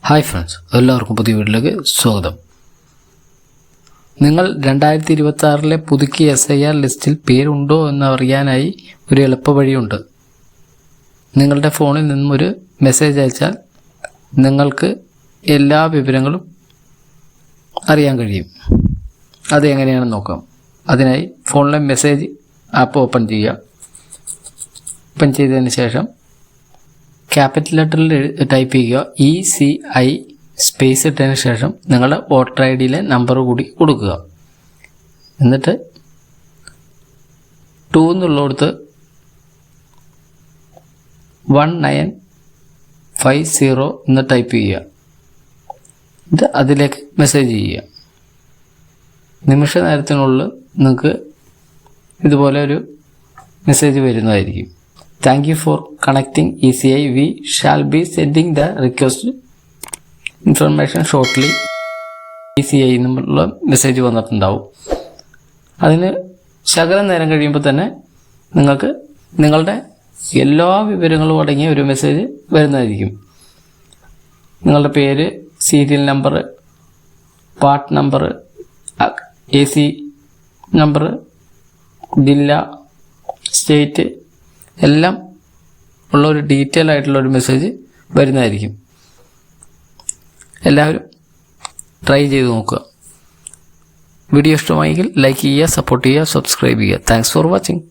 Hi friends, എല്ലാവർക്കും പുതിയ വീട്ടിലേക്ക് സ്വാഗതം. നിങ്ങൾ 2026 പുതുക്കിയ SIR ലിസ്റ്റിൽ പേരുണ്ടോ എന്നറിയാനായി ഒരു എളുപ്പ വഴിയുണ്ട്. നിങ്ങളുടെ ഫോണിൽ നിന്നും ഒരു മെസ്സേജ് അയച്ചാൽ നിങ്ങൾക്ക് എല്ലാ വിവരങ്ങളും അറിയാൻ കഴിയും. അത് എങ്ങനെയാണെന്ന് നോക്കാം. അതിനായി ഫോണിലെ മെസ്സേജ് ആപ്പ് ഓപ്പൺ ചെയ്യുക. ഓപ്പൺ ചെയ്തതിന് ശേഷം ക്യാപിറ്റൽ ലെറ്ററിൽ ടൈപ്പ് ചെയ്യുക ECI സ്പേസ് ഇട്ടതിന് ശേഷം നിങ്ങളുടെ വോട്ടർ ID നമ്പർ കൂടി കൊടുക്കുക. എന്നിട്ട് 2 എന്നുള്ളിടത്ത് 1950 എന്ന് ടൈപ്പ് ചെയ്യുക. ഇത് അതിലേക്ക് മെസ്സേജ് ചെയ്യുക. നിമിഷ നേരത്തിനുള്ളിൽ നിങ്ങൾക്ക് ഇതുപോലെ ഒരു മെസ്സേജ് വരുന്നതായിരിക്കും. Thank you for connecting ECI. We shall be sending the request information shortly. ECI എന്നുള്ള മെസ്സേജ് വന്നിട്ടുണ്ടാവും. അതിന് ശകലം നേരം കഴിയുമ്പോൾ തന്നെ നിങ്ങൾക്ക് നിങ്ങളുടെ എല്ലാ വിവരങ്ങളും അടങ്ങിയ ഒരു മെസ്സേജ് വരുന്നതായിരിക്കും. നിങ്ങളുടെ പേര്, serial number, part number, AC number, ജില്ല, സ്റ്റേറ്റ് എല്ലാം ഉള്ള ഒരു ഡീറ്റെയിൽ ആയിട്ടുള്ള ഒരു മെസ്സേജ് വരുന്നതായിരിക്കും. എല്ലാവരും ട്രൈ ചെയ്ത് നോക്കുക. വീഡിയോ ഇഷ്ടമായെങ്കിൽ ലൈക്ക് ചെയ്യുക, സപ്പോർട്ട് ചെയ്യുക, സബ്സ്ക്രൈബ് ചെയ്യുക. Thanks for watching.